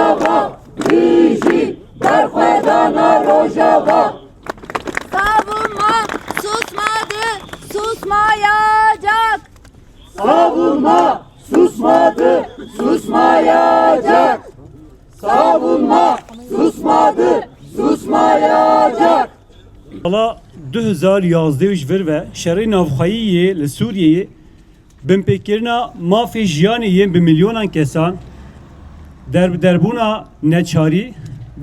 Rojava, Viji, Darfedana Rojava. Savunma susmadı, susmayacak. Savunma susmadı, susmayacak. Savunma susmadı, susmayacak. Sala 2011 vir ve şerê navxweyiyê li Sûriyeyê binpêkirina mafê jiyanê yên bi milyonan kesan, derbûna neçarî,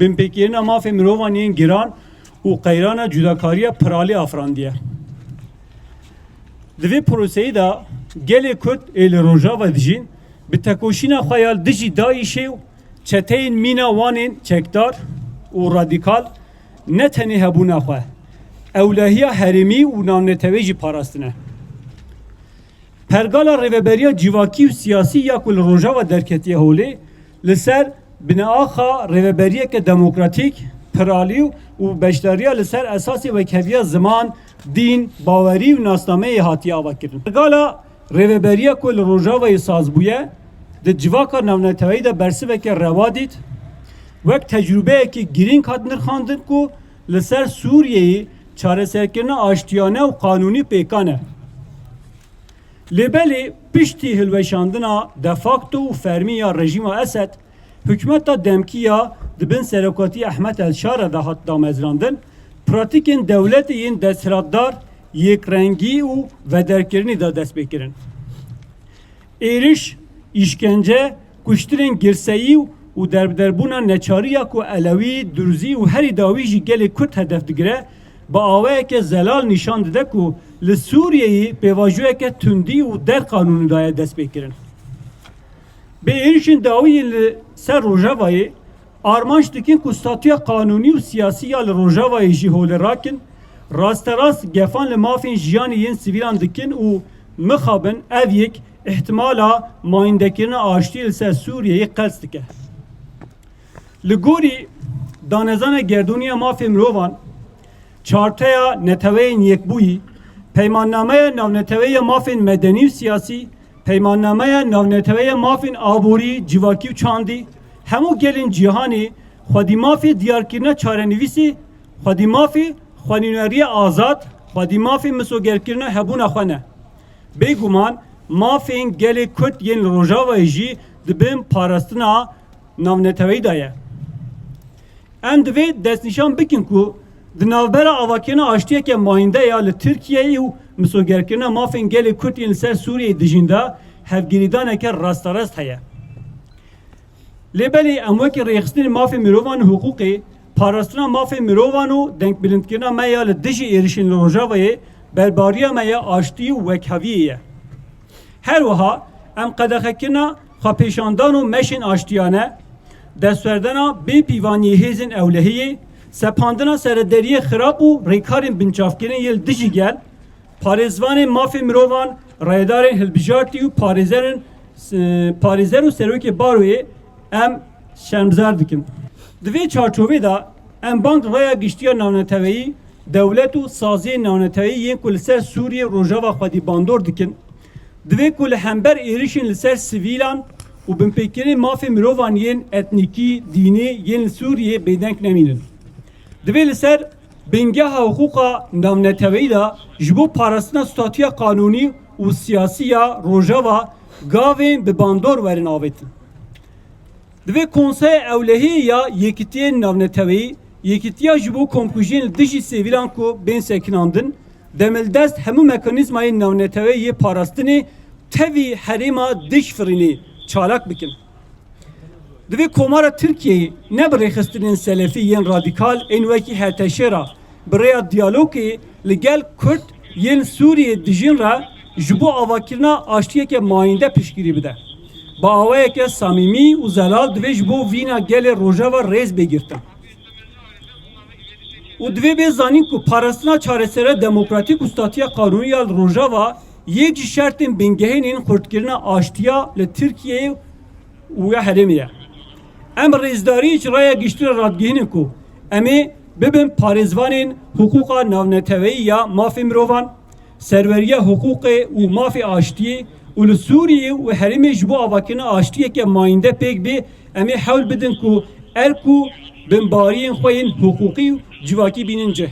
binpêkirina mafê mirovan yên giran û qeyrana cudakariya piralê afrandiye. Di vê proseyê de gelê Kurd ê li Rojava dijîn, bi tekoşîna xwe ya dijî Daişê û çeteyên mîna wanên çekdar û radîkal ne tenê hebûna xwe, ewlehiya herêmî û navnetewê jî parastine. Pergala rêveberiya civakî û siyasî ya ku li Rojava derketiye holê li ser binaaxa rêveberiyeke demokratîk, piralî û beşdariya li ser esasê vekheviya ziman, dîn, bawerî û nasnameyê hatiye avakirin. Pergala rêveberiya ku li Rojavayê saz bûye, di civaka navneteweyî de bersiveke reva dît, wek tecrübeyekî girîng hat nirxandin ku li ser Sûriyeyê çareserkirina aştiyane û kanûnî pêkan e. Lêbelê piştî hilweşandina de facto û fermî ya rejîma Esed, hikûmeta demkî ya dibin serokatî Ehmed Elşara da hat damezrandin, pratikên dewletê yên desthilatdar, yêkrengî û vederkirinî da dest pêkirin. Êriş, işkence, kuştirên girseyî û derbûna neçariya ku Elewî, Durzî û herî dawî jî gelê Kurd hedef digire, bi awayeke zelal nîşan dide ku li Sûriyeyê pêvajoyeke tundî û derqanûnî daye dest pêkirin. Bi êrişên dawî yên li ser Rojavayê armanc dikin ku statuya kanûnî û siyasî ya li Rojavayê jî holê rakin, rasterast gefan li mafên jiyanê yên sivîlan dikin û mixabin ev yek ihtimala mayîndekirina aştiyê li ser Sûriyeyê qels dike. Li gorî danezana gerdûniya mafê mirovan, çarteya neteweyên yekbûyî, peymannameya navneteweya mafên medenî û siyasî, peymannameya navneteweya mafên aborî, civakî û çandî, hemû gelên cîhanê xwedî mafê diyarkirina çarenivîsê, xwedî mafê xwenîneriya azad, xwedî mafê misogerkirina hebûna xwe ne. Bêguman mafên gelê Kurd yên li Rojavayê jî dibin parastina navneteweyî de ye. Em divê destnîşan bikin ku di navbera avakirina aştiyeke mayînde ya li Tirkiyeyê û misogerkirina mafên gelê Kurd yên li ser Sûriyeyê dijîn de hevgirîdaneke rastarast heye. Lêbelê em wekî rêxistinê mafê mirovan û hukûqê, parastina mafê mirovan û denkbilindkirina me ya li dijî êrişên li Rojavayê berbariya me ya aştî û wekheviyê ye. Her wiha em qedexekirina xwepêşandan û meşên aştiyane, destwerdana bê pîvaniyê hêzên ewlehiyê, sepandina serederiyê xirab û rêkarên binçavkirin yê dijî gel, parêzvanên mafê mirovan, rayedarên hilbijartî û parêzer û serokê baroyê em şermzar dikin. Di vê çarçovê de em bang raya giştiya navneteweyî, dewlet û saziyên navneteweyî yên ku li ser Sûriye Rojava xwedî bandor dikin, divê ku li hember êrişên li ser sivîlan û binpêkirîn mafê mirovan yên etnîkî, dînî yên li Sûriyê bêdeng nemînin. Divê li ser bingeha hukûqa navneteweyî de ji bo parastina statuya kanûnî û siyasî ya Rojava gavên bi bandor werin avêtin. Divê konseya ewlehiyê ya yekîtiyên navneteweyî, yekîtiya ji bo komkujiyên li dijî sêvîlan ku bên sekinandin, demildest hemû mekanîzmayên navneteweyî yê parastinê tevî herêma dij firînê çalak bikin. Divê komara Tirkiyeyê ne bi rêxistinên selefî yên radîkal ên wekî HTŞ bi rêya diyalogê li gel Kurd yên Sûriyê dijîn re ji bo avakirina aştiyeke mayînde piştgirî bide. Bi awayeke samîmî û zelal divê ji bo vîna gelê Rojava rêz bêgirtin. û divê bê zanîn ku parastina çaresera demokratîk û statiya kanûnî ya Rojava yek ji şertên bingehên yên xurtkirina aştiya li Tirkiyeyê û ya herêmê ye. Em rêzdarî ji raya giştî radgihînin ku em ê bibin parêzvanên hukûqa navneteweyî ya mafê mirovan, serveriya hukûqê û mafê aştiyê ول سوریه و هرمی جبو آواکنا آشتیه که ماینده پیک بی امی حول بدن کو الکو بنبارین خوین حقوقی و جواکی بیننجه